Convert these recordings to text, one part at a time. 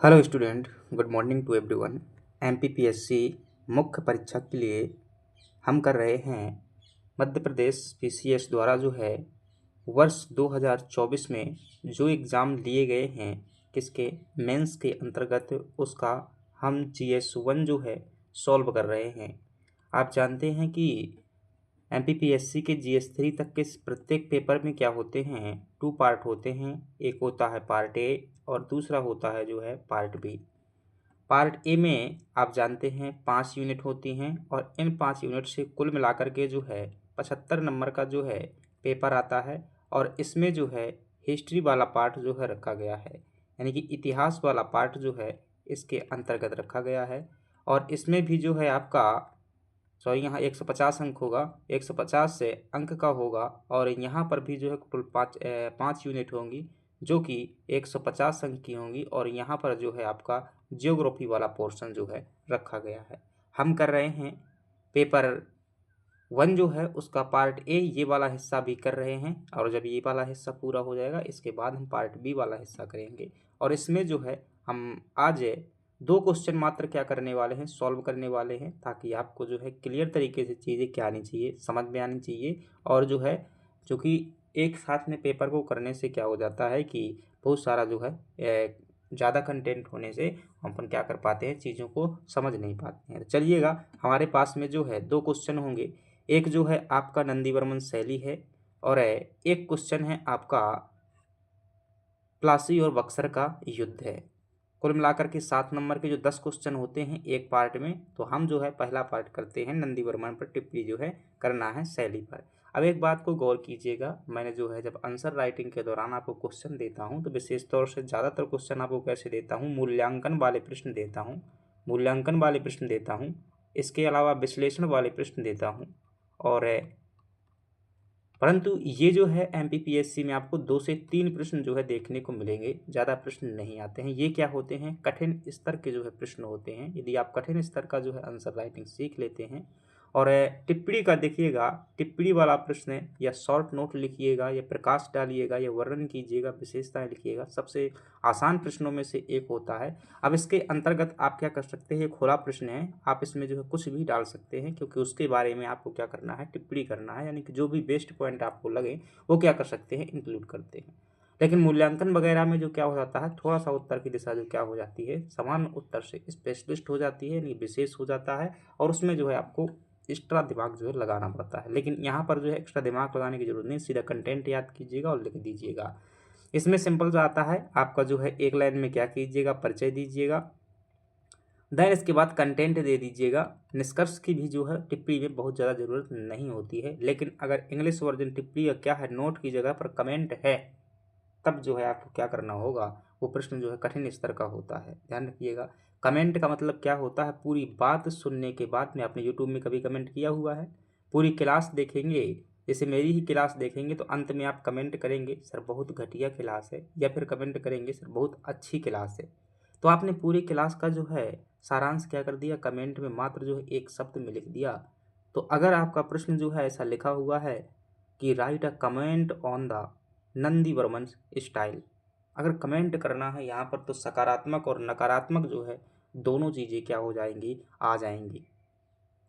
Hello student, good morning to everyone. MPPSC मुख्य परीक्षा के लिए हम कर रहे हैं मध्य प्रदेश पीसीएस द्वारा जो है वर्ष 2024 में जो एग्ज़ाम लिए गए हैं किसके मेंस के अंतर्गत, उसका हम जीएस 1 जो है सॉल्व कर रहे हैं। आप जानते हैं कि एमपीपीएससी के जीएस 3 तक के प्रत्येक पेपर में क्या होते हैं, 2 पार्ट होते हैं। एक होता है पार्ट ए और दूसरा होता है जो है पार्ट बी। पार्ट ए में आप जानते हैं 5 यूनिट होती हैं और इन 5 यूनिट से कुल मिलाकर के जो है 75 नंबर का जो है पेपर आता है। और इसमें जो है हिस्ट्री वाला पार्ट जो है रखा गया है, यानी कि इतिहास वाला पार्ट जो है इसके अंतर्गत रखा गया है। और इसमें भी जो है आपका यहाँ 150 अंक होगा, 150 से अंक का होगा। और यहाँ पर भी जो है कुल 5 यूनिट होंगी जो कि 150 अंक की होंगी। और यहाँ पर जो है आपका जियोग्राफी वाला पोर्शन जो है रखा गया है। हम कर रहे हैं पेपर 1 जो है उसका पार्ट ए ये वाला हिस्सा भी कर रहे हैं। और जब ये वाला हिस्सा पूरा हो जाएगा इसके बाद हम पार्ट बी वाला हिस्सा करेंगे। और इसमें जो है हम आज 2 क्वेश्चन मात्र क्या करने वाले हैं, सॉल्व करने वाले हैं, ताकि आपको जो है क्लियर तरीके से चीज़ें क्या आनी चाहिए, समझ में आनी चाहिए। और जो है चूँकि एक साथ में पेपर को करने से क्या हो जाता है कि बहुत सारा जो है ज़्यादा कंटेंट होने से हम अपन क्या कर पाते हैं, चीज़ों को समझ नहीं पाते हैं। चलिएगा, हमारे पास में जो है 2 क्वेश्चन होंगे। एक जो है आपका नंदीवर्मन शैली है और एक क्वेश्चन है आपका प्लासी और बक्सर का युद्ध है। कुल मिलाकर के 7 नंबर के जो 10 क्वेश्चन होते हैं एक पार्ट में, तो हम जो है पहला पार्ट करते हैं नंदीवर्मन पर, टिप्पणी जो है करना है शैली पर। अब एक बात को गौर कीजिएगा, मैंने जो है जब आंसर राइटिंग के दौरान आपको क्वेश्चन देता हूं तो विशेष तौर से ज़्यादातर क्वेश्चन आपको कैसे देता हूं, मूल्यांकन वाले प्रश्न देता हूं, मूल्यांकन वाले प्रश्न देता हूं। इसके अलावा विश्लेषण वाले प्रश्न देता हूं। और परंतु ये जो है एमपीपीएससी में आपको 2 से 3 प्रश्न जो है देखने को मिलेंगे, ज़्यादा प्रश्न नहीं आते हैं। ये क्या होते हैं, कठिन स्तर के जो है प्रश्न होते हैं। यदि आप कठिन स्तर का जो है आंसर राइटिंग सीख लेते हैं और टिप्पणी का देखिएगा, टिप्पणी वाला प्रश्न या शॉर्ट नोट लिखिएगा या प्रकाश डालिएगा या वर्णन कीजिएगा, विशेषताएं लिखिएगा, सबसे आसान प्रश्नों में से एक होता है। अब इसके अंतर्गत आप क्या कर सकते हैं, खुला प्रश्न है, आप इसमें जो है कुछ भी डाल सकते हैं, क्योंकि उसके बारे में आपको क्या करना है, टिप्पणी करना है। यानी कि जो भी बेस्ट पॉइंट आपको लगे वो क्या कर सकते हैं, इंक्लूड करते हैं। लेकिन मूल्यांकन वगैरह में जो क्या हो जाता है, थोड़ा सा उत्तर की दिशा जो क्या हो जाती है, समान उत्तर से स्पेशलिस्ट हो जाती है, यानी विशेष हो जाता है। और उसमें जो है आपको एक्स्ट्रा दिमाग जो है लगाना पड़ता है। लेकिन यहाँ पर जो है एक्स्ट्रा दिमाग लगाने की जरूरत नहीं, सीधा कंटेंट याद कीजिएगा और लिख दीजिएगा। इसमें सिंपल सा आता है, आपका जो है एक लाइन में क्या कीजिएगा, परिचय दीजिएगा, देन इसके बाद कंटेंट दे दीजिएगा। निष्कर्ष की भी जो है टिप्पणी में बहुत ज़्यादा ज़रूरत नहीं होती है। लेकिन अगर इंग्लिश वर्जन टिप्पणी या क्या है, नोट की जगह पर कमेंट है, तब जो है आपको क्या करना होगा, वो प्रश्न जो है कठिन स्तर का होता है, ध्यान रखिएगा। कमेंट का मतलब क्या होता है, पूरी बात सुनने के बाद में, आपने यूट्यूब में कभी कमेंट किया हुआ है, पूरी क्लास देखेंगे, जैसे मेरी ही क्लास देखेंगे तो अंत में आप कमेंट करेंगे सर बहुत घटिया क्लास है, या फिर कमेंट करेंगे सर बहुत अच्छी क्लास है। तो आपने पूरी क्लास का जो है सारांश क्या कर दिया, कमेंट में मात्र जो है एक शब्द में लिख दिया। तो अगर आपका प्रश्न जो है ऐसा लिखा हुआ है कि right a comment on the Nandivarman style, अगर कमेंट करना है यहाँ पर तो सकारात्मक और नकारात्मक जो है दोनों चीज़ें क्या हो जाएंगी, आ जाएंगी।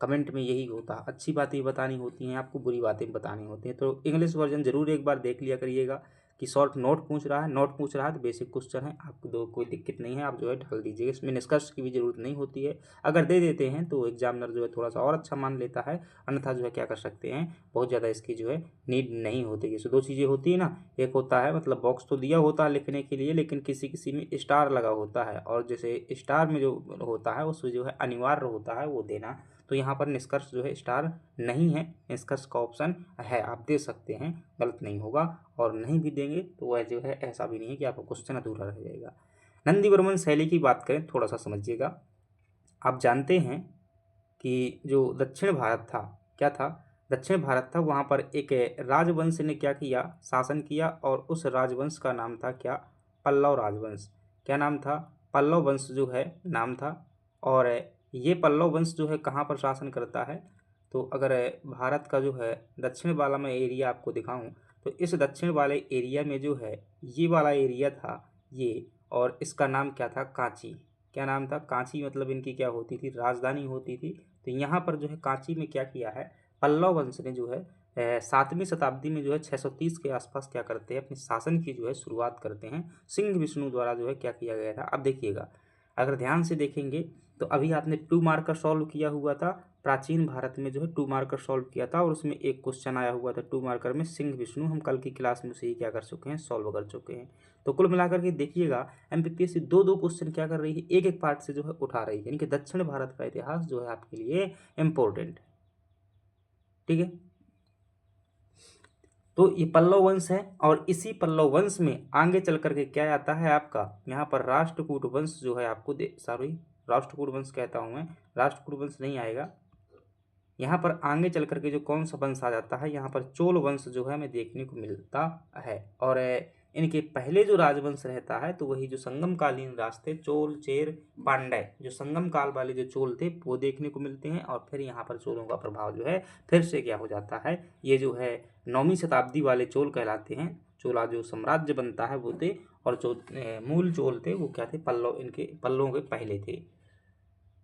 कमेंट में यही होता है, अच्छी बातें बतानी होती हैं आपको, बुरी बातें बतानी होती हैं। तो इंग्लिश वर्जन ज़रूर एक बार देख लिया करिएगा कि शॉर्ट नोट पूछ रहा है, नोट पूछ रहा है तो बेसिक क्वेश्चन है, आपको दो कोई दिक्कत नहीं है, आप जो है ढल दीजिएगा। इसमें निष्कर्ष की भी जरूरत नहीं होती है। अगर दे देते हैं तो एग्जामिनर जो है थोड़ा सा और अच्छा मान लेता है, अन्यथा जो है क्या कर सकते हैं, बहुत ज़्यादा इसकी जो है नीड नहीं होती। जैसे 2 चीज़ें होती है ना, एक होता है मतलब बॉक्स तो दिया होता है लिखने के लिए, लेकिन किसी किसी में स्टार लगा होता है, और जैसे स्टार में जो होता है उसमें जो है अनिवार्य होता है वो देना। तो यहाँ पर निष्कर्ष जो है स्टार नहीं है, निष्कर्ष का ऑप्शन है, आप दे सकते हैं, गलत नहीं होगा। और नहीं भी देंगे तो वह जो है ऐसा भी नहीं है कि आपका क्वेश्चन अधूरा रह जाएगा। नंदीवर्मन शैली की बात करें, थोड़ा सा समझिएगा। आप जानते हैं कि जो दक्षिण भारत था, क्या था, दक्षिण भारत था, वहाँ पर एक राजवंश ने क्या किया, शासन किया, और उस राजवंश का नाम था क्या, पल्लव राजवंश। क्या नाम था, पल्लव वंश जो है नाम था। और ये पल्लव वंश जो है कहाँ पर शासन करता है, तो अगर भारत का जो है दक्षिण वाला मैं एरिया आपको दिखाऊं, तो इस दक्षिण वाले एरिया में जो है ये वाला एरिया था, ये और इसका नाम क्या था, कांची। क्या नाम था, कांची, मतलब इनकी क्या होती थी, राजधानी होती थी। तो यहाँ पर जो है कांची में क्या किया है, पल्लव वंश ने जो है 7वीं शताब्दी में जो है 630 के आसपास क्या करते हैं, अपने शासन की जो है शुरुआत करते हैं। सिंह विष्णु द्वारा जो है क्या किया गया था। अब देखिएगा, अगर ध्यान से देखेंगे तो अभी आपने 2 मार्कर सॉल्व किया हुआ था, प्राचीन भारत में जो है 2 मार्कर सॉल्व किया था, और उसमें एक क्वेश्चन आया हुआ था 2 मार्कर में, सिंह विष्णु। हम कल की क्लास में उसे ही क्या कर चुके हैं, सॉल्व कर चुके हैं। तो कुल मिलाकर के देखिएगा, एमपीपीएससी 2-2 क्वेश्चन क्या कर रही है, एक पार्ट से जो है उठा रही है, यानी कि दक्षिण भारत का इतिहास जो है आपके लिए इम्पोर्टेंट। ठीक है, तो ये पल्लव वंश है, और इसी पल्लव वंश में आगे चल करके क्या आता है आपका, यहाँ पर राष्ट्रकूट वंश जो है आपको राष्ट्रकूट वंश कहता हूँ मैं, राष्ट्रकूट वंश नहीं आएगा। यहाँ पर आगे चल करके जो कौन सा वंश आ जाता है, यहाँ पर चोल वंश जो है हमें देखने को मिलता है। और इनके पहले जो राजवंश रहता है तो वही जो संगम कालीन राज थे, चोल, चेर, पांड्य, जो संगम काल वाले जो चोल थे वो देखने को मिलते हैं। और फिर यहाँ पर चोलों का प्रभाव जो है फिर से क्या हो जाता है, ये जो है 9वीं शताब्दी वाले चोल कहलाते हैं। चोला जो साम्राज्य बनता है वो थे, और जो मूल चोल थे वो क्या थे, पल्लव, इनके पल्लवों के पहले थे।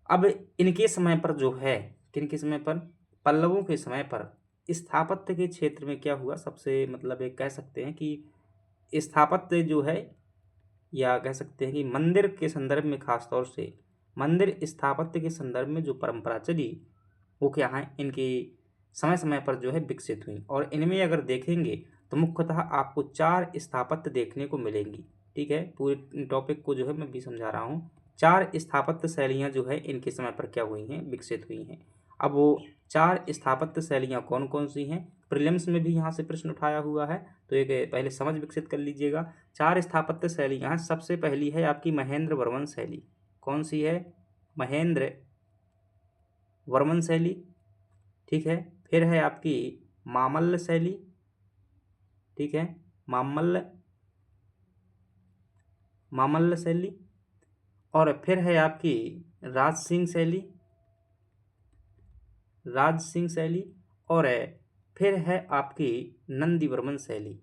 अब इनके समय पर जो है, किनके समय पर, पल्लवों के समय पर स्थापत्य के क्षेत्र में क्या हुआ, सबसे मतलब एक कह सकते हैं कि स्थापत्य जो है, या कह सकते हैं कि मंदिर के संदर्भ में, खासतौर से मंदिर स्थापत्य के संदर्भ में जो परंपरा चली वो क्या है, इनकी समय समय पर जो है विकसित हुई। और इनमें अगर देखेंगे तो मुख्यतः आपको 4 स्थापत्य देखने को मिलेंगी। ठीक है, पूरे टॉपिक को जो है मैं भी समझा रहा हूँ। 4 स्थापत्य शैलियाँ जो है इनके समय पर क्या हुई हैं, विकसित हुई हैं। अब वो 4 स्थापत्य शैलियाँ कौन कौन सी हैं, प्रीलिम्स में भी यहाँ से प्रश्न उठाया हुआ है, तो एक पहले समझ विकसित कर लीजिएगा। 4 स्थापत्य शैलियाँ हैं। सबसे पहली है आपकी महेंद्र वर्मन शैली। कौन सी है, महेंद्र वर्मन शैली। ठीक है, फिर है आपकी मामल्ल शैली। ठीक है, मामल्ल शैली। और फिर है आपकी राज सिंह शैली, और फिर है आपकी नंदी वर्मन शैली।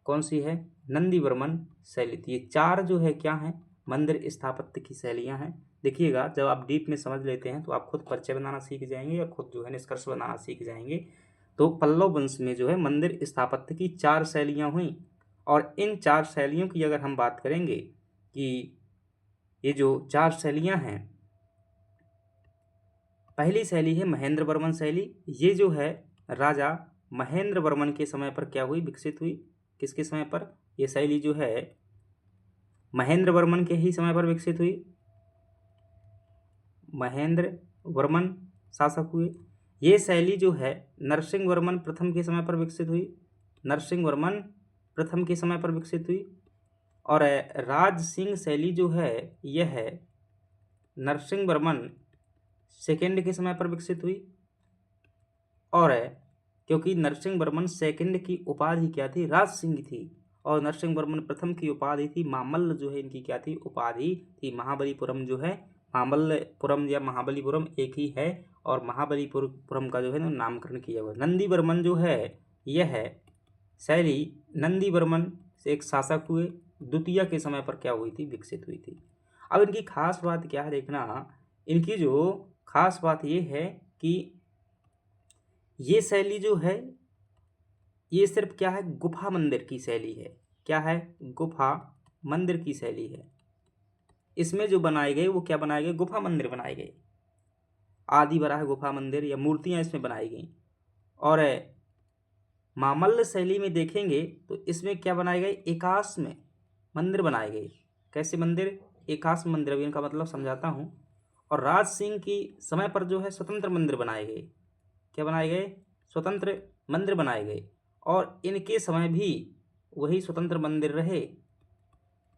कौन सी है, नंदी वर्मन शैली। ये 4 जो है क्या है, मंदिर स्थापत्य की शैलियाँ हैं। देखिएगा, जब आप डीप में समझ लेते हैं तो आप खुद परिचय बनाना सीख जाएंगे और खुद जो है निष्कर्ष बनाना सीख जाएंगे। तो पल्लव वंश में जो है मंदिर स्थापत्य की 4 शैलियाँ हुई, और इन 4 शैलियों की अगर हम बात करेंगे कि ये जो 4 शैलियाँ हैं, पहली शैली है महेंद्र वर्मन शैली। ये जो है राजा महेंद्र वर्मन के समय पर क्या हुई, विकसित हुई। किसके समय पर, ये शैली जो है महेंद्र वर्मन के ही समय पर विकसित हुई। महेंद्र वर्मन शासक हुए। ये शैली जो है नरसिंह वर्मन प्रथम के समय पर विकसित हुई, नरसिंह वर्मन प्रथम के समय पर विकसित हुई। और राज सिंह शैली जो है यह है नरसिंह वर्मन सेकेंड के समय पर विकसित हुई। और क्योंकि नरसिंह वर्मन सेकंड की उपाधि क्या थी, राज सिंह थी, और नरसिंह वर्मन प्रथम की उपाधि थी मामल्ल, जो है इनकी क्या थी, उपाधि थी। महाबलीपुरम जो है, मामल्लपुरम या महाबलीपुरम एक ही है, और महाबलीपुरम का जो है नामकरण किया हुआ। नंदी वर्मन जो है यह है शैली, नंदी वर्मन से एक शासक हुए, द्वितीय के समय पर क्या हुई थी, विकसित हुई थी। अब इनकी खास बात क्या है देखना, इनकी जो खास बात ये है कि ये शैली जो है ये सिर्फ क्या है, गुफा मंदिर की शैली है। क्या है, गुफा मंदिर की शैली है। इसमें जो बनाए गए वो क्या बनाए गए, गुफा मंदिर बनाए गए, आदि वराह गुफा मंदिर या मूर्तियां इसमें बनाई गई। और मामल्ल शैली में देखेंगे तो इसमें क्या बनाए गए, एकाश में मंदिर बनाए गए। कैसे मंदिर, एकाश मंदिर, अभी इनका मतलब समझाता हूँ। और राज सिंह की समय पर जो है स्वतंत्र मंदिर बनाए गए। क्या बनाए गए, स्वतंत्र मंदिर बनाए गए। और इनके समय भी वही स्वतंत्र मंदिर रहे,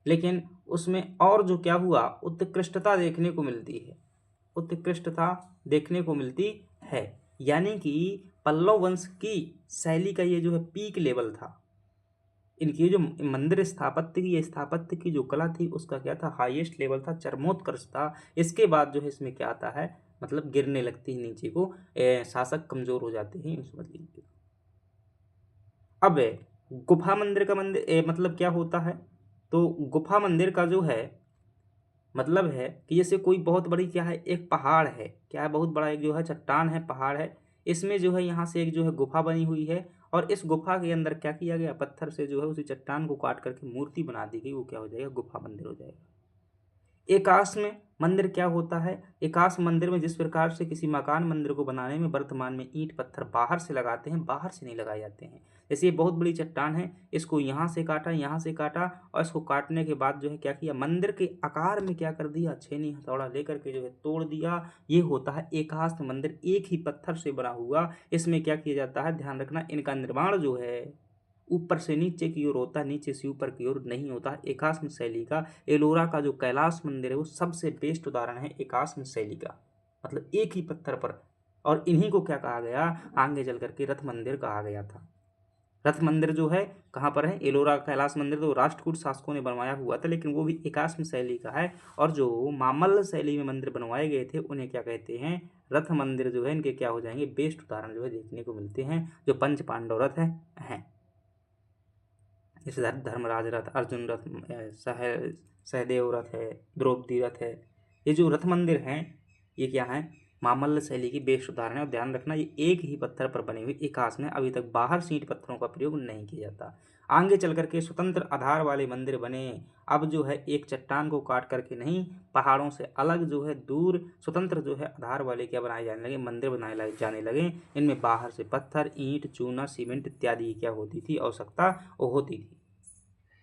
लेकिन उसमें और जो क्या हुआ, उत्कृष्टता देखने को मिलती है, उत्कृष्टता देखने को मिलती है। यानी कि पल्लव वंश की शैली का ये जो है पीक लेवल था। इनकी जो मंदिर स्थापत्य की जो कला थी उसका क्या था, हाईएस्ट लेवल था, चरमोत्कर्ष था। इसके बाद जो है इसमें क्या आता है, मतलब गिरने लगती है नीचे को, शासक कमजोर हो जाते हैं, समझ लीजिए। अब गुफा मंदिर का मतलब क्या होता है, तो गुफा मंदिर का जो है मतलब है कि जैसे कोई बहुत बड़ी क्या है, एक पहाड़ है, क्या है, बहुत बड़ा एक जो है चट्टान है, पहाड़ है, इसमें जो है यहाँ से एक जो है गुफा बनी हुई है, और इस गुफा के अंदर क्या किया गया, पत्थर से जो है उसी चट्टान को काट करके मूर्ति बना दी गई, वो क्या हो जाएगा, गुफा मंदिर हो जाएगा। एकाश्म में मंदिर क्या होता है, एकाश्म मंदिर में जिस प्रकार से किसी मकान मंदिर को बनाने में वर्तमान में ईंट पत्थर बाहर से लगाते हैं, बाहर से नहीं लगाए जाते हैं। जैसे ये बहुत बड़ी चट्टान है, इसको यहाँ से काटा, यहाँ से काटा, और इसको काटने के बाद जो है क्या किया, मंदिर के आकार में क्या कर दिया, छेनी हथौड़ा लेकर के जो है तोड़ दिया। ये होता है एकाश्म मंदिर, एक ही पत्थर से बना हुआ। इसमें क्या किया जाता है, ध्यान रखना, इनका निर्माण जो है ऊपर से नीचे की ओर होता है, नीचे से ऊपर की ओर नहीं होता है। एकाश्म शैली का एलोरा का जो कैलाश मंदिर है वो सबसे बेस्ट उदाहरण है एकाश्म शैली का, मतलब एक ही पत्थर पर। और इन्हीं को क्या कहा गया, आगे चल करके रथ मंदिर कहा गया था। रथ मंदिर जो है कहाँ पर है, एलोरा कैलाश मंदिर तो राष्ट्रकूट शासकों ने बनवाया हुआ था, लेकिन वो भी एकाश्म शैली का है। और जो मामल्ल शैली में मंदिर बनवाए गए थे उन्हें क्या कहते हैं, रथ मंदिर जो है इनके क्या हो जाएंगे, बेस्ट उदाहरण जो है देखने को मिलते हैं, जो पंच पांडव रथ हैं। जैसे धर्मराज रथ, अर्जुन रथ, सहदेव रथ है, द्रौपदी रथ है। ये जो रथ मंदिर हैं ये क्या है, मामल्ल शैली की बेस्ट उदाहरण है। और ध्यान रखना ये एक ही पत्थर पर बनी हुई, एकाश में अभी तक बाहर से ईंट पत्थरों का प्रयोग नहीं किया जाता। आगे चल करके स्वतंत्र आधार वाले मंदिर बने। अब जो है एक चट्टान को काट करके नहीं, पहाड़ों से अलग जो है दूर स्वतंत्र जो है आधार वाले क्या बनाए जाने लगे, मंदिर बनाए जाने लगे। इनमें बाहर से पत्थर, ईंट, चूना, सीमेंट इत्यादि क्या होती थी, आवश्यकता वो होती थी।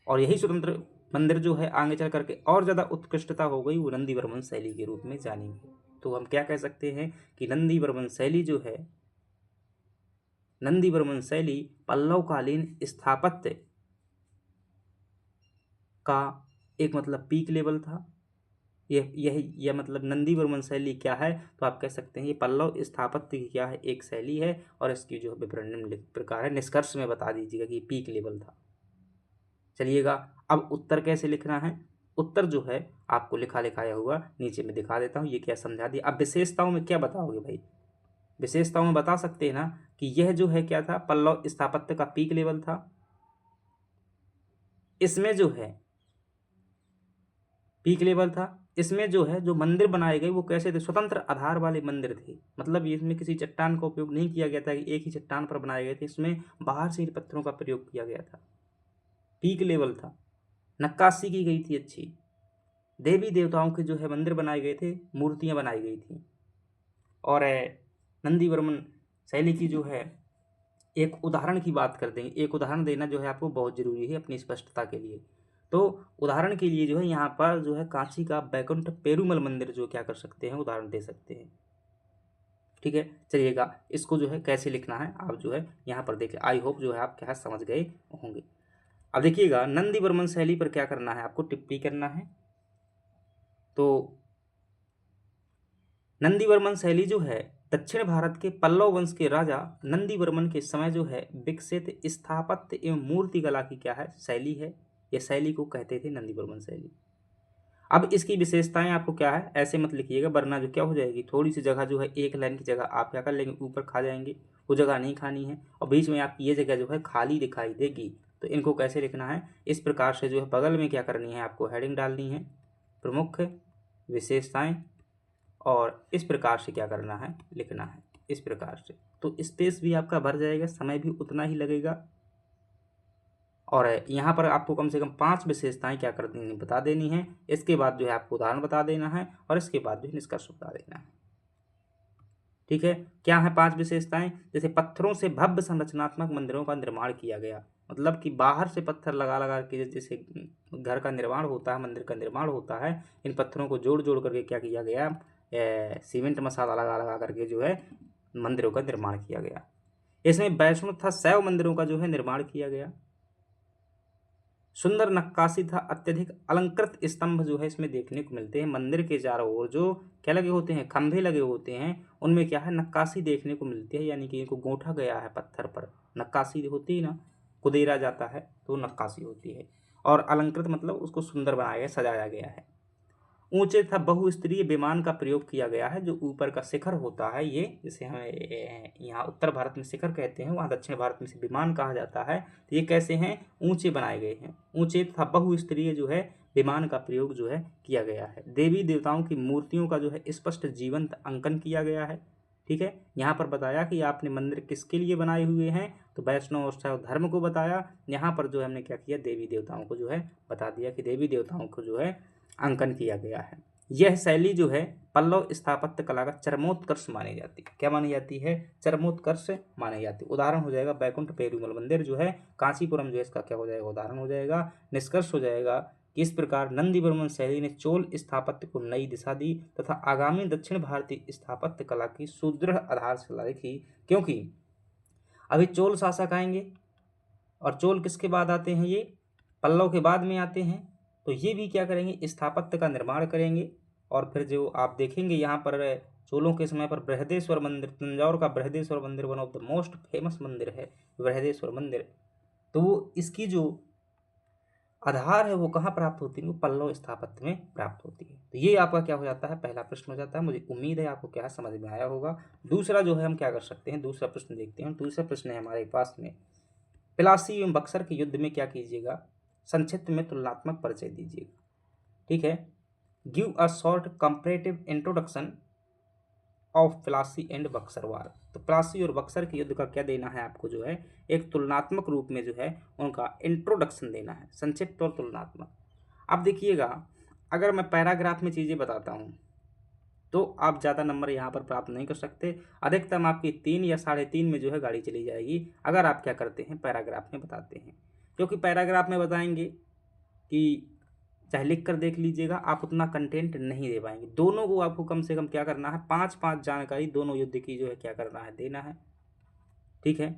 और यही स्वतंत्र मंदिर जो है आगे चल करके और ज़्यादा उत्कृष्टता हो गई, वो नंदी वर्मन शैली के रूप में जानेंगे। तो हम क्या कह सकते हैं कि नंदी वर्मन शैली जो है, नंदी वर्मन शैली पल्लवकालीन स्थापत्य का एक मतलब पीक लेवल था। यह मतलब नंदी वर्मन शैली क्या है, तो आप कह सकते हैं ये पल्लव स्थापत्य की क्या है, एक शैली है। और इसकी जो विवरण निम्नलिखित प्रकार है, निष्कर्ष में बता दीजिएगा कि पीक लेवल था। चलिएगा, अब उत्तर कैसे लिखना है, उत्तर जो है आपको लिखा लिखाया हुआ नीचे में दिखा देता हूँ, ये क्या समझा दिया। अब विशेषताओं में क्या बताओगे भाई, विशेषताओं में बता सकते हैं ना कि यह जो है क्या था, पल्लव स्थापत्य का पीक लेवल था। इसमें जो है पीक लेवल था, इसमें जो है जो मंदिर बनाए गए वो कैसे थे, स्वतंत्र आधार वाले मंदिर थे। मतलब इसमें किसी चट्टान का उपयोग नहीं किया गया था कि एक ही चट्टान पर बनाए गए थे, इसमें बाहर से पत्थरों का प्रयोग किया गया था। पीक लेवल था, नक्काशी की गई थी अच्छी, देवी देवताओं के जो है मंदिर बनाए गए थे, मूर्तियां बनाई गई थी। और नंदी वर्मन शैली की जो है एक उदाहरण की बात कर देंगे, एक उदाहरण देना जो है आपको बहुत जरूरी है अपनी स्पष्टता के लिए। तो उदाहरण के लिए जो है यहाँ पर जो है कांची का बैकुंठ पेरुमल मंदिर जो क्या कर सकते हैं, उदाहरण दे सकते हैं। ठीक है, चलिएगा, इसको जो है कैसे लिखना है आप जो है यहाँ पर देखिए, आई होप जो है आप क्या समझ गए होंगे। अब देखिएगा, नंदी वर्मन शैली पर क्या करना है, आपको टिप्पणी करना है। तो नंदीवर्मन शैली जो है दक्षिण भारत के पल्लव वंश के राजा नंदीवर्मन के समय जो है विकसित स्थापत्य एवं मूर्ति कला की क्या है, शैली है। यह शैली को कहते थे नंदीवर्मन शैली। अब इसकी विशेषताएं आपको क्या है, ऐसे मत लिखिएगा वरना जो क्या हो जाएगी, थोड़ी सी जगह जो है एक लाइन की जगह आप क्या कर लेंगे, ऊपर खा जाएंगे, वो जगह नहीं खानी है। और बीच में आपकी ये जगह जो है खाली दिखाई देगी। तो इनको कैसे लिखना है, इस प्रकार से जो है बगल में क्या करनी है, आपको हेडिंग डालनी है, प्रमुख विशेषताएं, और इस प्रकार से क्या करना है, लिखना है इस प्रकार से। तो स्पेस भी आपका भर जाएगा, समय भी उतना ही लगेगा। और यहाँ पर आपको कम से कम 5 विशेषताएं क्या कर देनी, बता देनी है। इसके बाद जो है आपको उदाहरण बता देना है, और इसके बाद जो है निष्कर्ष बता देना है। ठीक है, क्या है 5 विशेषताएं, जैसे पत्थरों से भव्य संरचनात्मक मंदिरों का निर्माण किया गया। मतलब कि बाहर से पत्थर लगा लगा के जैसे घर का निर्माण होता है, मंदिर का निर्माण होता है, इन पत्थरों को जोड़ जोड़ करके क्या किया गया, सीमेंट मसाला लगा लगा करके जो है मंदिरों का निर्माण किया गया। इसमें वैष्णव तथा शैव मंदिरों का जो है निर्माण किया गया। सुंदर नक्काशी था, अत्यधिक अलंकृत स्तंभ जो है इसमें देखने को मिलते हैं। मंदिर के चारों ओर जो क्या लगे होते हैं, खंभे लगे होते हैं, उनमें क्या है, नक्काशी देखने को मिलती है, यानी कि इनको गोंठा गया है पत्थर पर। नक्काशी होती है ना, कुदेरा जाता है तो नक्काशी होती है। और अलंकृत मतलब उसको सुंदर बनाया गया, सजाया गया है। ऊंचे तथा बहुस्तरीय विमान का प्रयोग किया गया है। जो ऊपर का शिखर होता है, ये जिसे हमें यहाँ उत्तर भारत में शिखर कहते हैं, वहाँ दक्षिण भारत में से विमान कहा जाता है। तो ये कैसे हैं, ऊंचे बनाए गए हैं। ऊंचे तथा बहुस्तरीय जो है विमान का प्रयोग जो है किया गया है। देवी देवताओं की मूर्तियों का जो है स्पष्ट जीवंत अंकन किया गया है। ठीक है, यहाँ पर बताया कि आपने मंदिर किसके लिए बनाए हुए हैं, तो वैष्णव और शैव धर्म को बताया। यहाँ पर जो हमने क्या किया, देवी देवताओं को जो है बता दिया कि देवी देवताओं को जो है अंकन किया गया है। यह शैली जो है पल्लव स्थापत्य कला का चरमोत्कर्ष मानी जाती है। क्या मानी जाती है, चरमोत्कर्ष मानी जाती है। उदाहरण हो जाएगा बैकुंठ पेरुमल मंदिर जो है कांचीपुरम, जो है इसका क्या हो जाएगा, उदाहरण हो जाएगा। निष्कर्ष हो जाएगा कि इस प्रकार नंदीवर्मन शैली ने चोल स्थापत्य को नई दिशा दी तथा आगामी दक्षिण भारतीय स्थापत्य कला की सुदृढ़ आधारशिला रखी। क्योंकि अभी चोल शासक आएंगे और चोल किसके बाद आते हैं, ये पल्लव के बाद में आते हैं। तो ये भी क्या करेंगे, स्थापत्य का निर्माण करेंगे। और फिर जो आप देखेंगे यहाँ पर चोलों के समय पर बृहदेश्वर मंदिर, तंजौर का बृहदेश्वर मंदिर one of the most famous मंदिर है बृहदेश्वर मंदिर। तो वो इसकी जो आधार है वो कहाँ प्राप्त होती है, वो पल्लव स्थापत्य में प्राप्त होती है। तो ये आपका क्या हो जाता है, पहला प्रश्न हो जाता है। मुझे उम्मीद है आपको क्या समझ में आया होगा। दूसरा जो है हम क्या कर सकते हैं, दूसरा प्रश्न देखते हैं। दूसरा प्रश्न है हमारे पास में, प्लासी एवं बक्सर के युद्ध में क्या कीजिएगा, संक्षिप्त में तुलनात्मक परिचय दीजिएगा। ठीक है, give a short comparative introduction of Plassey and Buxar war. तो प्लासी और बक्सर के युद्ध का क्या देना है आपको, जो है एक तुलनात्मक रूप में जो है उनका इंट्रोडक्शन देना है, संक्षिप्त और तुलनात्मक। अब देखिएगा, अगर मैं पैराग्राफ में चीज़ें बताता हूँ तो आप ज़्यादा नंबर यहाँ पर प्राप्त नहीं कर सकते। अधिकतम आपकी 3 या 3.5 में जो है गाड़ी चली जाएगी, अगर आप क्या करते हैं, पैराग्राफ में बताते हैं। क्योंकि पैराग्राफ में बताएंगे कि चाहे लिख कर देख लीजिएगा, आप उतना कंटेंट नहीं दे पाएंगे। दोनों को आपको कम से कम क्या करना है, 5-5 जानकारी दोनों युद्ध की जो है क्या करना है, देना है। ठीक है,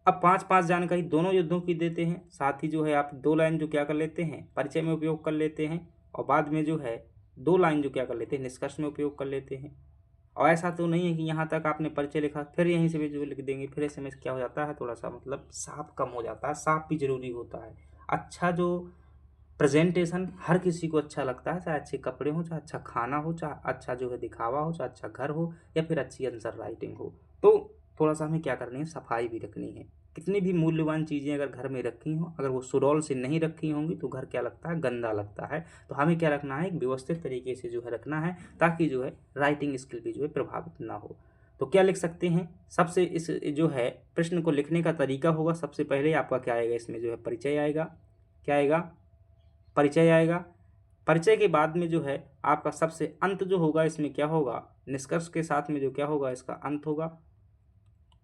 अब 5-5 जानकारी दोनों युद्धों की देते हैं, साथ ही जो है आप 2 लाइन जो क्या कर लेते हैं, परिचय में उपयोग कर लेते हैं, और बाद में जो है 2 लाइन जो क्या कर लेते हैं, निष्कर्ष में उपयोग कर लेते हैं। और ऐसा तो नहीं है कि यहाँ तक आपने परिचय लिखा फिर यहीं से भी जो लिख देंगे, फिर ऐसे में क्या हो जाता है, थोड़ा सा मतलब साफ कम हो जाता है। साफ भी जरूरी होता है। अच्छा जो प्रेजेंटेशन हर किसी को अच्छा लगता है, चाहे अच्छे कपड़े हो, चाहे अच्छा खाना हो, चाहे अच्छा जो है दिखावा हो, चाहे अच्छा घर हो, या फिर अच्छी आंसर राइटिंग हो। तो थोड़ा सा हमें क्या करनी है, सफाई भी रखनी है। कितनी भी मूल्यवान चीज़ें अगर घर में रखी हों, अगर वो सुडौल से नहीं रखी होंगी तो घर क्या लगता है, गंदा लगता है। तो हमें क्या रखना है, एक व्यवस्थित तरीके से जो है रखना है, ताकि जो है राइटिंग स्किल भी जो है प्रभावित ना हो। तो क्या लिख सकते हैं, सबसे इस जो है प्रश्न को लिखने का तरीका होगा। सबसे पहले आपका क्या आएगा, इसमें जो है परिचय आएगा। क्या आएगा, परिचय आएगा। परिचय के बाद में जो है आपका सबसे अंत जो होगा, इसमें क्या होगा, निष्कर्ष के साथ में जो क्या होगा, इसका अंत होगा।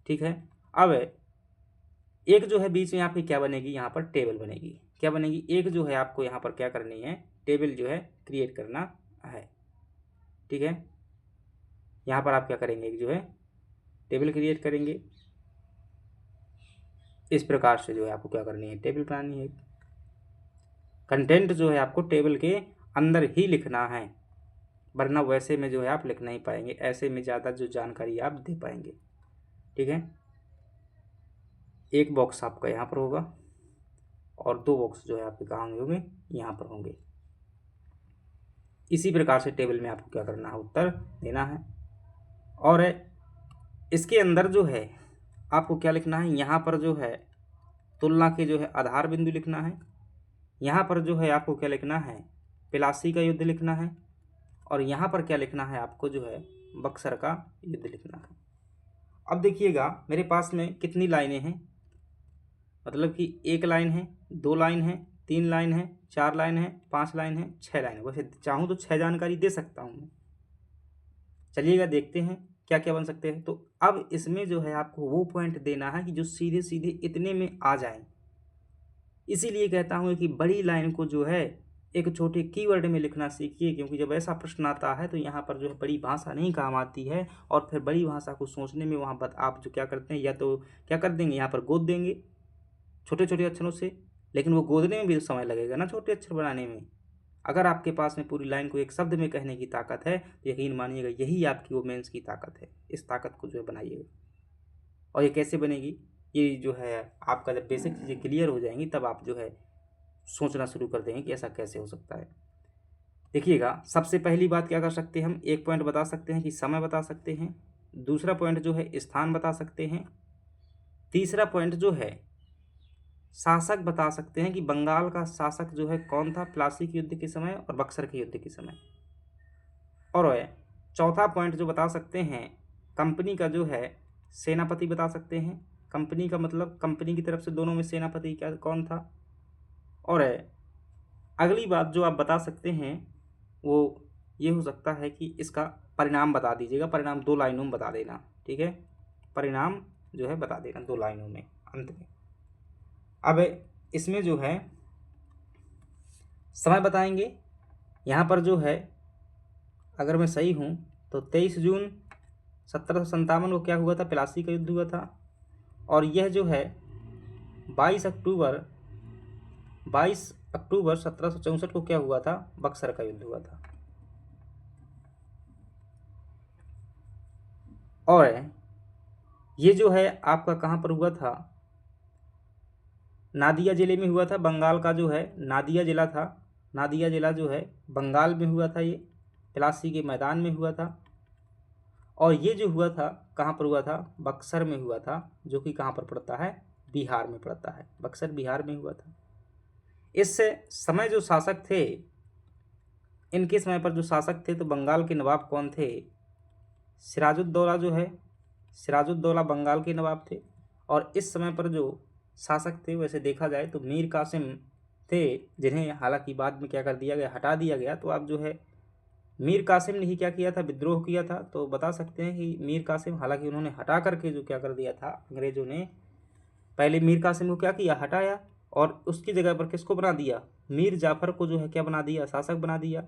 ठीक है, अब एक जो है बीच में आपकी क्या बनेगी, यहाँ पर टेबल बनेगी। क्या बनेगी, एक जो है आपको यहाँ पर क्या करनी है, टेबल जो है क्रिएट करना है। ठीक है, यहाँ पर आप क्या करेंगे, एक जो है टेबल क्रिएट करेंगे। इस प्रकार से जो है आपको क्या करनी है, टेबल बनानी है। कंटेंट जो है आपको टेबल के अंदर ही लिखना है, वरना वैसे में जो है आप लिख नहीं पाएंगे। ऐसे में ज़्यादा जो जानकारी आप दे पाएंगे। ठीक है, एक बॉक्स आपका यहाँ पर होगा और 2 बॉक्स जो है आपके कहाँ होंगे, यहाँ पर होंगे। इसी प्रकार से टेबल में आपको क्या करना है, उत्तर देना है। और इसके अंदर जो है आपको क्या लिखना है, यहाँ पर जो है तुलना के जो है आधार बिंदु लिखना है। यहाँ पर जो है आपको क्या लिखना है, प्लासी का युद्ध लिखना है। और यहाँ पर क्या लिखना है, आपको जो है बक्सर का युद्ध लिखना है। अब देखिएगा मेरे पास में कितनी लाइनें हैं, मतलब कि 1 लाइन है, 2 लाइन है, 3 लाइन है, 4 लाइन है, 5 लाइन है, 6 लाइन है। वैसे चाहूँ तो 6 जानकारी दे सकता हूँ मैं। चलिएगा देखते हैं क्या क्या बन सकते हैं। तो अब इसमें जो है आपको वो पॉइंट देना है कि जो सीधे सीधे इतने में आ जाए। इसीलिए कहता हूँ कि बड़ी लाइन को जो है एक छोटे कीवर्ड में लिखना सीखिए, क्योंकि जब ऐसा प्रश्न आता है तो यहाँ पर जो है बड़ी भाषा नहीं काम आती है। और फिर बड़ी भाषा को सोचने में वहाँ पर आप जो क्या करते हैं, या तो क्या कर देंगे, यहाँ पर गोद देंगे छोटे छोटे अक्षरों से, लेकिन वो गोदने में भी समय लगेगा ना, छोटे अक्षर बनाने में। अगर आपके पास में पूरी लाइन को एक शब्द में कहने की ताकत है तो यकीन मानिएगा यही आपकी वो मेंस की ताकत है। इस ताकत को जो है बनाइएगा। और ये कैसे बनेगी, ये जो है आपका जब बेसिक चीज़ें क्लियर हो जाएंगी तब आप जो है सोचना शुरू कर देंगे कि ऐसा कैसे हो सकता है। देखिएगा, सबसे पहली बात क्या कर सकते हैं हम, एक पॉइंट बता सकते हैं कि समय बता सकते हैं, दूसरा पॉइंट जो है स्थान बता सकते हैं, तीसरा पॉइंट जो है शासक बता सकते हैं कि बंगाल का शासक जो है कौन था प्लासी के युद्ध के समय और बक्सर के युद्ध के समय। और चौथा पॉइंट जो बता सकते हैं, कंपनी का जो है सेनापति बता सकते हैं। कंपनी का मतलब कंपनी की तरफ से दोनों में सेनापति क्या कौन था। और अगली बात जो आप बता सकते हैं वो ये हो सकता है कि इसका परिणाम बता दीजिएगा। परिणाम 2 लाइनों में बता देना, ठीक है। परिणाम जो है बता देना 2 लाइनों में अंत में। अब इसमें जो है समय बताएंगे। यहाँ पर जो है अगर मैं सही हूँ तो 23 जून 1757 को क्या हुआ था, प्लासी का युद्ध हुआ था। और यह जो है 22 अक्टूबर 1764 को क्या हुआ था, बक्सर का युद्ध हुआ था। और ये जो है आपका कहाँ पर हुआ था, नादिया ज़िले में हुआ था। बंगाल का जो है नादिया ज़िला था, नादिया ज़िला जो है बंगाल में हुआ था। ये प्लासी के मैदान में हुआ था। और ये जो हुआ था कहाँ पर हुआ था, बक्सर में हुआ था, जो कि कहाँ पर पड़ता है, बिहार में पड़ता है। बक्सर बिहार में हुआ था। इस समय जो शासक थे, इनके समय पर जो शासक थे तो बंगाल के नवाब कौन थे, सिराजुद्दौला जो है, सिराजुद्दौला बंगाल के नवाब थे। और इस समय पर जो शासक थे वैसे देखा जाए तो मीर कासिम थे, जिन्हें हालांकि बाद में क्या कर दिया गया, हटा दिया गया। तो आप जो है मीर कासिम ने ही क्या किया था, विद्रोह किया था। तो बता सकते हैं कि मीर कासिम, हालांकि उन्होंने हटा करके जो क्या कर दिया था, अंग्रेजों ने पहले मीर कासिम को क्या किया, हटाया, और उसकी जगह पर किसको बना दिया, मीर जाफ़र को जो है क्या बना दिया, शासक बना दिया।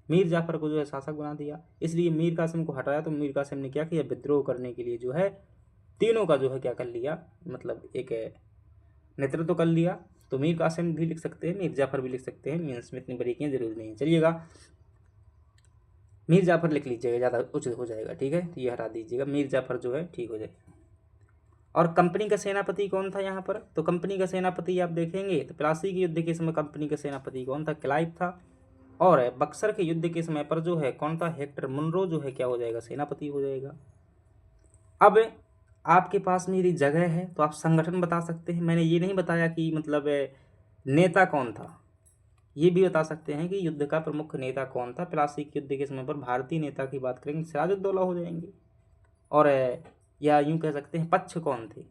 मीर जाफ़र को जो है शासक बना दिया। इसलिए मीर कासिम को हटाया तो मीर कासिम ने क्या किया, विद्रोह करने के लिए जो है तीनों का जो है क्या कर लिया, मतलब एक नेतृत्व कर लिया। तो मीर कासिम भी लिख सकते हैं, मीर जाफ़र भी लिख सकते हैं, मीन्स में इतनी बारीकियाँ जरूरी नहीं। चलिएगा, मीर जाफ़र लिख लीजिएगा, ज़्यादा उचित हो जाएगा, ठीक है। तो ये हटा दीजिएगा, मीर जाफ़र जो है ठीक हो जाएगा। और कंपनी का सेनापति कौन था यहाँ पर, तो कंपनी का सेनापति आप देखेंगे तो प्लासी के युद्ध के समय कंपनी का सेनापति कौन था, क्लाइव था। और बक्सर के युद्ध के समय पर जो है कौन था, हेक्टर मुनरो जो है क्या हो जाएगा, सेनापति हो जाएगा। अब आपके पास मेरी जगह है तो आप संगठन बता सकते हैं। मैंने ये नहीं बताया कि मतलब नेता कौन था, ये भी बता सकते हैं कि युद्ध का प्रमुख नेता कौन था। प्लासी के युद्ध के समय पर भारतीय नेता की बात करेंगे, सिराजुद्दौला हो जाएंगे। और या यूं कह सकते हैं पक्ष कौन थे,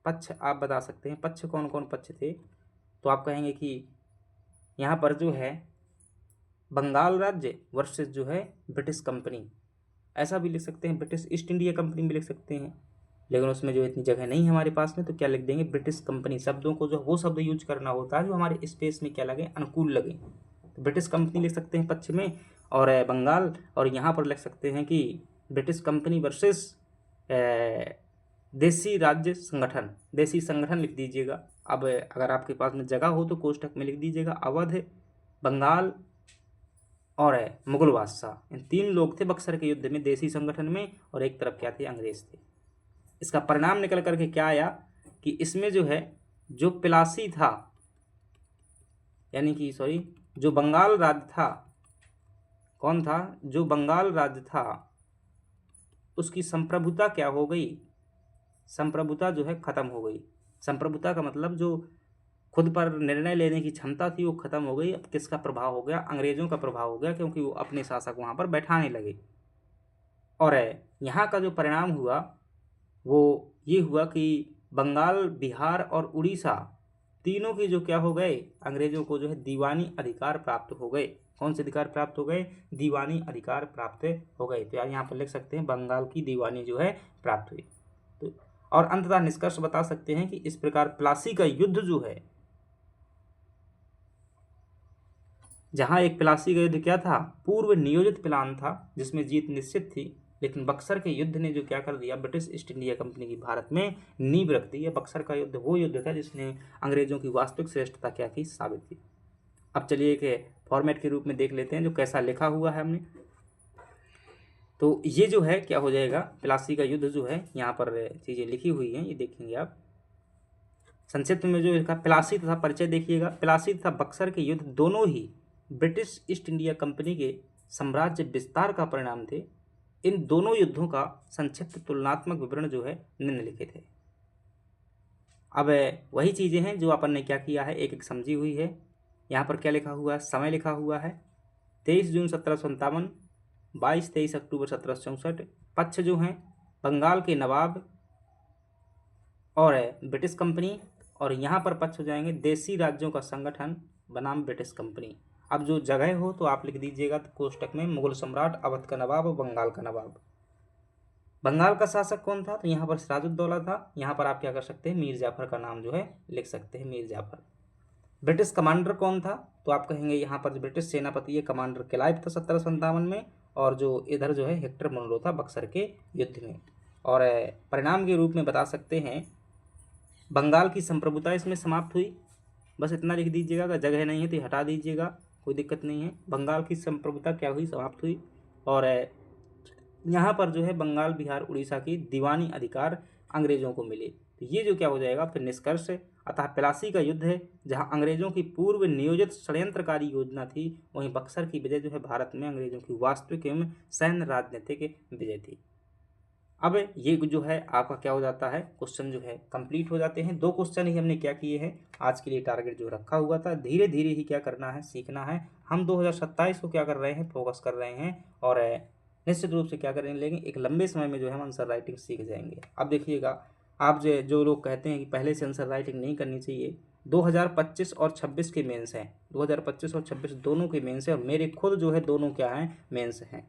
पक्ष आप बता सकते हैं, पक्ष कौन कौन पक्ष थे। तो आप कहेंगे कि यहाँ पर जो है बंगाल राज्य वर्सेस जो है ब्रिटिश कंपनी, ऐसा भी लिख सकते हैं। ब्रिटिश ईस्ट इंडिया कंपनी भी लिख सकते हैं, लेकिन उसमें जो इतनी जगह नहीं है हमारे पास में, तो क्या लिख देंगे, ब्रिटिश कंपनी। शब्दों को जो वो शब्द यूज करना होता है जो हमारे स्पेस में क्या लगे, अनुकूल लगे। तो ब्रिटिश कंपनी लिख सकते हैं पक्ष में, और बंगाल। और यहाँ पर लिख सकते हैं कि ब्रिटिश कंपनी वर्सेस देसी राज्य संगठन, देसी संगठन लिख दीजिएगा। अब अगर आपके पास में जगह हो तो कोष्टक में लिख दीजिएगा, अवध, बंगाल और मुगल बादशाह, इन 3 लोग थे बक्सर के युद्ध में देसी संगठन में, और एक तरफ क्या थे, अंग्रेज थे। इसका परिणाम निकल करके क्या आया कि इसमें जो है जो प्लासी था, यानी कि सॉरी जो बंगाल राज्य था, कौन था, जो बंगाल राज्य था, उसकी संप्रभुता क्या हो गई, संप्रभुता जो है खत्म हो गई। संप्रभुता का मतलब जो खुद पर निर्णय लेने की क्षमता थी वो खत्म हो गई। अब किसका प्रभाव हो गया, अंग्रेजों का प्रभाव हो गया, क्योंकि वो अपने शासक वहाँ पर बैठाने लगे। और यहाँ का जो परिणाम हुआ वो ये हुआ कि बंगाल, बिहार और उड़ीसा तीनों की जो क्या हो गए, अंग्रेजों को जो है दीवानी अधिकार प्राप्त हो गए। कौन से अधिकार प्राप्त हो गए, दीवानी अधिकार प्राप्त हो गए। तो यार यहाँ पर लिख सकते हैं बंगाल की दीवानी जो है प्राप्त हुई। तो और अंततः निष्कर्ष बता सकते हैं कि इस प्रकार प्लासी का युद्ध जो है, जहां एक प्लासी का युद्ध क्या था, पूर्व नियोजित प्लान था जिसमें जीत निश्चित थी, लेकिन बक्सर के युद्ध ने जो क्या कर दिया, ब्रिटिश ईस्ट इंडिया कंपनी की भारत में नींव रख दी है। बक्सर का युद्ध वो युद्ध था जिसने अंग्रेजों की वास्तविक श्रेष्ठता क्या की, साबित की। अब चलिए एक फॉर्मेट के रूप में देख लेते हैं जो कैसा लिखा हुआ है हमने। तो ये जो है क्या हो जाएगा, प्लासी का युद्ध जो है, यहाँ पर चीज़ें लिखी हुई हैं, ये देखेंगे आप। संक्षिप्त में जो लिखा, प्लासी तथा परिचय देखिएगा। प्लासी तथा बक्सर के युद्ध दोनों ही ब्रिटिश ईस्ट इंडिया कंपनी के साम्राज्य विस्तार का परिणाम थे। इन दोनों युद्धों का संक्षिप्त तुलनात्मक विवरण जो है निम्नलिखित है। अब वही चीज़ें हैं जो अपन ने क्या किया है, एक एक समझी हुई है। यहाँ पर क्या लिखा हुआ है, समय लिखा हुआ है 23 जून 1757, 22-23 अक्टूबर 1764। पक्ष जो हैं बंगाल के नवाब और ब्रिटिश कंपनी, और यहाँ पर पक्ष हो जाएंगे देसी राज्यों का संगठन बनाम ब्रिटिश कंपनी। अब जो जगह हो तो आप लिख दीजिएगा कोष्टक में मुगल सम्राट, अवध का नवाब और बंगाल का नवाब। बंगाल का शासक कौन था, तो यहाँ पर सिराजुद्दौला था। यहाँ पर आप क्या कर सकते हैं, मीर जाफर का नाम जो है लिख सकते हैं, मीर जाफर। ब्रिटिश कमांडर कौन था, तो आप कहेंगे यहाँ पर जो ब्रिटिश सेनापति है कमांडर क्लाइव था 1757 में, और जो इधर जो है हेक्टर मुनरो था बक्सर के युद्ध में। और परिणाम के रूप में बता सकते हैं बंगाल की संप्रभुता इसमें समाप्त हुई। बस इतना लिख दीजिएगा, अगर जगह नहीं है तो हटा दीजिएगा, कोई दिक्कत नहीं है। बंगाल की संप्रभुता क्या हुई, समाप्त हुई। और यहाँ पर जो है बंगाल, बिहार, उड़ीसा की दीवानी अधिकार अंग्रेजों को मिले। तो ये जो क्या हो जाएगा फिर निष्कर्ष। अतः प्लासी का युद्ध है, जहाँ अंग्रेजों की पूर्व नियोजित षड्यंत्रकारी योजना थी, वहीं बक्सर की विजय जो है भारत में अंग्रेजों की वास्तविक एवं सैन्य राजनीतिक विजय थी। अब ये जो है आपका क्या हो जाता है, क्वेश्चन जो है कंप्लीट हो जाते हैं। 2 क्वेश्चन ही हमने क्या किए हैं, आज के लिए टारगेट जो रखा हुआ था। धीरे धीरे ही क्या करना है, सीखना है। हम 2027 को क्या कर रहे हैं, फोकस कर रहे हैं, और निश्चित रूप से क्या करेंगे, लेकिन एक लंबे समय में जो है हम आंसर राइटिंग सीख जाएंगे। अब देखिएगा, आप जो लोग कहते हैं कि पहले से आंसर राइटिंग नहीं करनी चाहिए, 2025 और 26 के मेंस हैं, 2025 और 26 दोनों के मेंस हैं, और मेरे खुद जो है दोनों क्या हैं, मेंस हैं।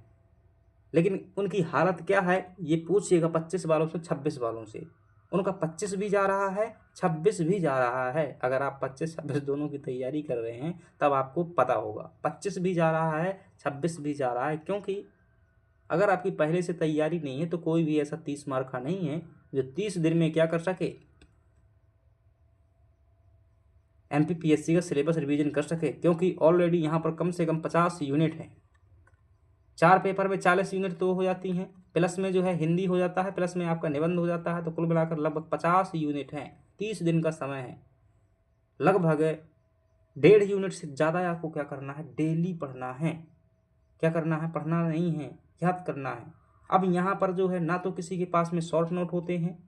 लेकिन उनकी हालत क्या है ये पूछिएगा 25 वालों से, 26 वालों से। उनका 25 भी जा रहा है, 26 भी जा रहा है। अगर आप 25-26 दोनों की तैयारी कर रहे हैं तब आपको पता होगा, 25 भी जा रहा है, 26 भी जा रहा है। क्योंकि अगर आपकी पहले से तैयारी नहीं है तो कोई भी ऐसा 30 मार्क का नहीं है जो 30 दिन में क्या कर सके, MPPSC का सिलेबस रिवीजन कर सके। क्योंकि ऑलरेडी यहाँ पर कम से कम 50 यूनिट है। 4 पेपर में 40 यूनिट तो हो जाती हैं, प्लस में जो है हिंदी हो जाता है, प्लस में आपका निबंध हो जाता है, तो कुल मिलाकर लगभग 50 यूनिट हैं। 30 दिन का समय है, लगभग 1.5 यूनिट से ज़्यादा आपको क्या करना है, डेली पढ़ना है। क्या करना है, पढ़ना नहीं है, याद करना है। अब यहाँ पर जो है ना तो किसी के पास में शॉर्ट नोट होते हैं।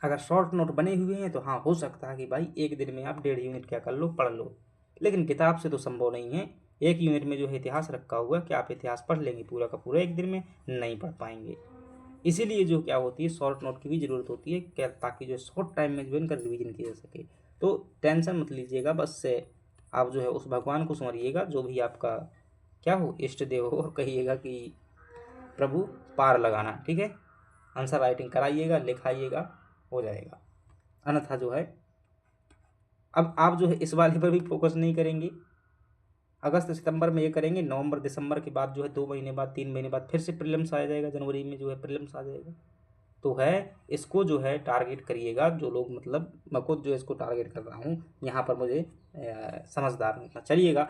अगर शॉर्ट नोट बने हुए हैं तो हाँ हो सकता है कि भाई एक दिन में आप 1.5 यूनिट क्या कर लो, पढ़ लो, लेकिन किताब से तो संभव नहीं है। 1 यूनिट में जो है इतिहास रखा हुआ है, क्या आप इतिहास पढ़ लेंगे पूरा का पूरा एक दिन में, नहीं पढ़ पाएंगे। इसीलिए जो क्या होती है, शॉर्ट नोट की भी ज़रूरत होती है, क्या ताकि जो शॉर्ट टाइम में जो इनका रिविजन किया जा सके। तो टेंशन मत लीजिएगा, बस से आप जो है उस भगवान को समझिएगा जो भी आपका क्या हो, इष्ट देव हो, और कहिएगा कि प्रभु पार लगाना। ठीक है, आंसर राइटिंग कराइएगा, लिखाइएगा, हो जाएगा। अन्यथा जो है अब आप जो है इस वाले पर भी फोकस नहीं करेंगे। अगस्त सितंबर में ये करेंगे, नवंबर दिसंबर के बाद जो है 2 महीने बाद 3 महीने बाद फिर से प्रीलिम्स आ जाएगा, जनवरी में जो है प्रीलिम्स आ जाएगा। तो है इसको जो है टारगेट करिएगा, जो लोग मतलब मैं खुद जो है इसको टारगेट कर रहा हूँ, यहाँ पर मुझे समझदार होना चलिएगा।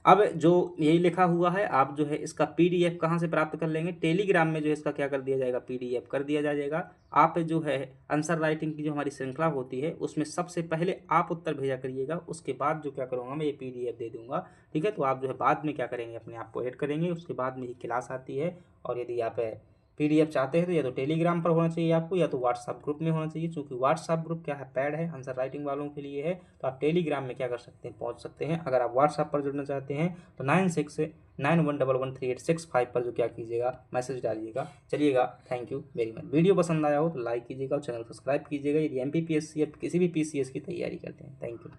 अब जो यही लिखा हुआ है, आप जो है इसका PDF कहाँ से प्राप्त कर लेंगे, टेलीग्राम में जो है इसका क्या कर दिया जाएगा, PDF कर दिया जाएगा। आप जो है आंसर राइटिंग की जो हमारी श्रृंखला होती है उसमें सबसे पहले आप उत्तर भेजा करिएगा, उसके बाद जो क्या करूँगा मैं ये PDF दे दूँगा। ठीक है, तो आप जो है बाद में क्या करेंगे, अपने आप को ऐड करेंगे, उसके बाद में ही क्लास आती है। और यदि आप PDF चाहते हैं तो या तो टेलीग्राम पर होना चाहिए आपको, या तो व्हाट्सअप ग्रुप में होना चाहिए। क्योंकि व्हाट्सअप ग्रुप क्या है, पैड है, आंसर राइटिंग वालों के लिए है। तो आप टेलीग्राम में क्या कर सकते हैं, पहुंच सकते हैं। अगर आप व्हाट्सअप पर जुड़ना चाहते हैं तो 9691113865 पर जो क्या कीजिएगा, मैसेज डालिएगा। चलिएगा, thank you very much. Video पसंद आया हो तो लाइक कीजिएगा और चैनल सब्सक्राइब कीजिएगा यदि MPPSC या किसी भी PCS की तैयारी करते हैं। Thank you.